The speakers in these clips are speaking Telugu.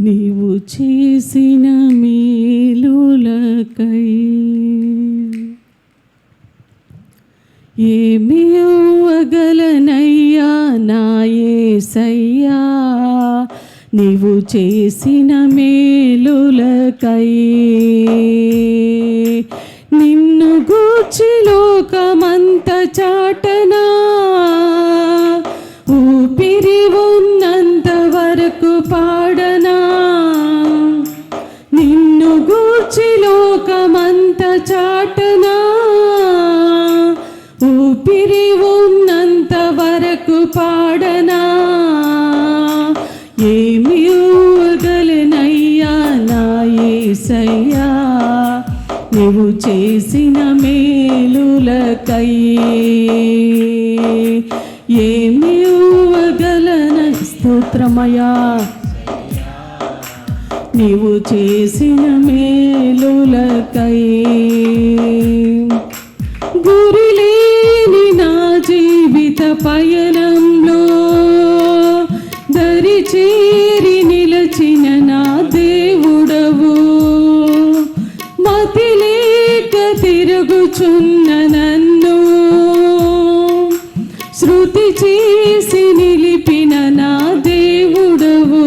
నీవు చేసిన మేలులకై ఏమి ఇవ్వగలనయ్యా నా యేసయ్యా, నీవు చేసిన మేలులకై. నిన్ను గూర్చి లోకమంత చాటనా, ఊపిరి ఉన్నంత వరకు పాడనా. నిన్ను గూర్చి లోకమంత చాటనా, ఊపిరి ఉన్నంత వరకు పాడనా. ఏమి ఇవ్వగలనయ్యా నా యేసయ్యా, నీవు చేసిన మేలులకై. ఏమి ఇవ్వగలన స్తోత్రమయా, నీవు చేసిన మేలులకై. గురిలేని నా జీవిత పయనంలో దరి చేరి నిలచిన నా దేవుడవు, మతి లేక తిరుగుచున్న నన్ను శృతి చేసి నిలిపిన నా దేవుడవు.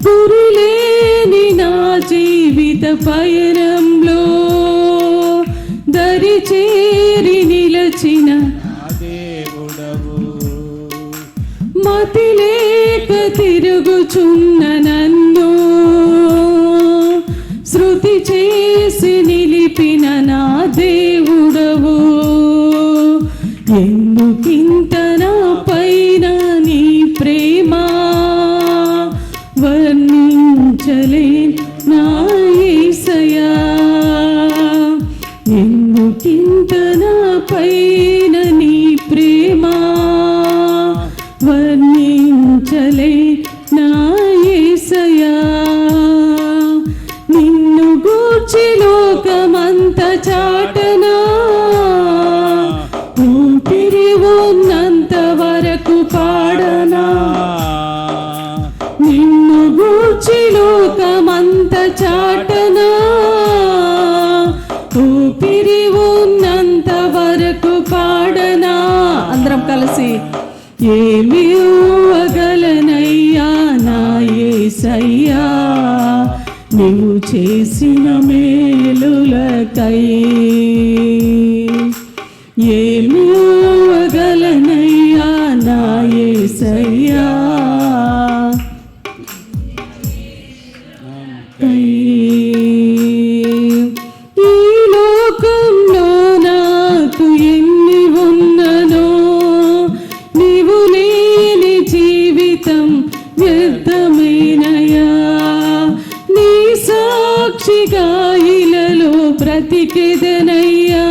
గురిలేని నా జీవిత పయనంలో దరి చేరి నిలచిన దేవుడవు, మతి లేక తిరుగుచున్న నన్ను శృతి చేసి నిలిపిన నా దేవుడవు. ఎందుకింత నా పైన నీ ప్రేమ వర్ణించలేను నా యేసయ్యా. ఎందుకింత నా పైన నీ ప్రేమ వర్ణించలేను నా యేసయ్యా. నిన్ను గూర్చి లోకమంత చాటనా, ఊపిరి ఉన్నంత వరకు పాడనా. నిన్ను గూర్చి లోకమంత చాటనా, ఊపిరి ఉన్నంత వరకు పాడనా. అందరం కలిసి ఏమి ఇవ్వగలనయ్యా నా యేసయ్యా, నీవు చేసిన మేలులకై. ఏమి ఇవ్వగలనయ్యా నా యేసయ్యా, ఈ లోకంలో నాకు ఎన్ని ఉన్ననో, నీవు లేని జీవితం వ్యర్థమైనయా. నీ సాక్షిగా ఇలలో బ్రతికెదనయ్యా,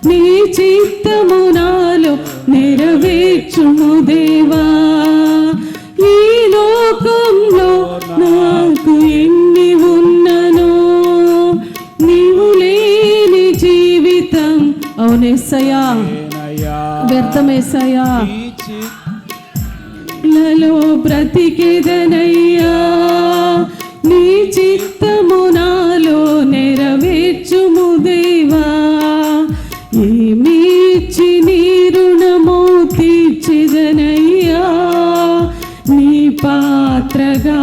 నీ చిత్తము నాలో నెరవేర్చుము దేవా. ఈ లోకంలో నాకు ఎన్ని ఉన్ననో, నీవు లేని జీవితం అవునేసయ్యా వ్యర్థమేసయ్యా. లలో బ్రతికెదనయ్యా, నీ చిత్తము నాలో నెరవేర్చుము దేవా. ఏమిచ్చి నీ రుణము తీర్చెదనయ్యా, నీ పాత్రగా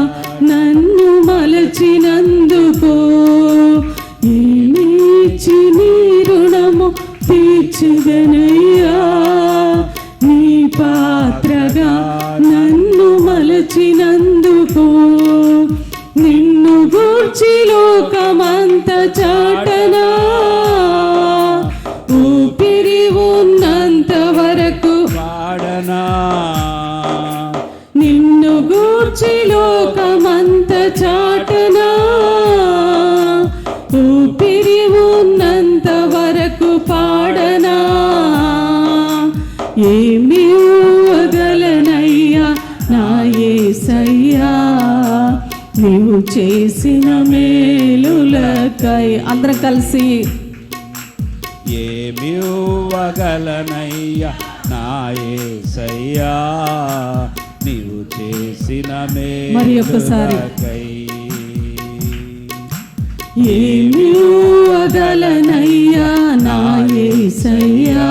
నన్ను మలచినందుకు. ఏమిచ్చి నీ రుణము తీర్చెదనయ్యా, నీ పాత్రగా నన్ను మలచినందుకు. నిన్ను గూర్చి లోకమంత చాటనా, ఊపిరి ఉన్నంత వరకు పాడనా. నిన్ను గూర్చి లోకమంత చాటనా, ఊపిరి ఉన్నంత వరకు పాడనా. ఏమి ఇవ్వగలనయ్యా నా యేసయ్యా, నీవు చేసిన మేలులకై. అందరం కలిసి ఏమి ఇవ్వగలనయ్యా నా యేసయ్యా, నీవు చేసిన చేసిన మరి ఒకసారి. మేలులకై ఏమి ఇవ్వగలనయ్యా నా యేసయ్యా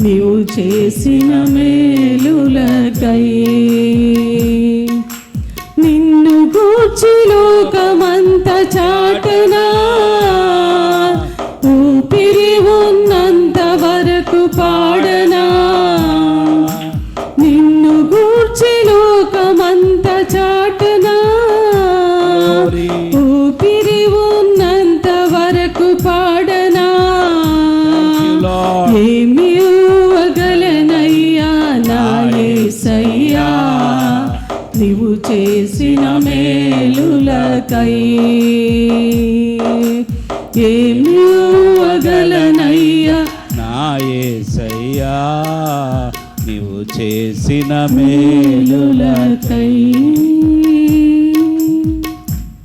నీవు చేసిన మేలులకై. నిన్ను గూర్చి లోకమంత చాటనా ఊపిరి ఉన్నంత వరకు పాడనా. నిన్ను గూర్చి లోకమంత చాటనా ఊపిరి ఉన్నంత వరకు పాడనా. ఏమి ఇవ్వగలనయ్యా నా యేసయ్యా నీవు చేసిన మేలులకై. ఏమి ఇవ్వగలనయ్యా నా యేసయ్యా నీవు చేసిన మేలులకై.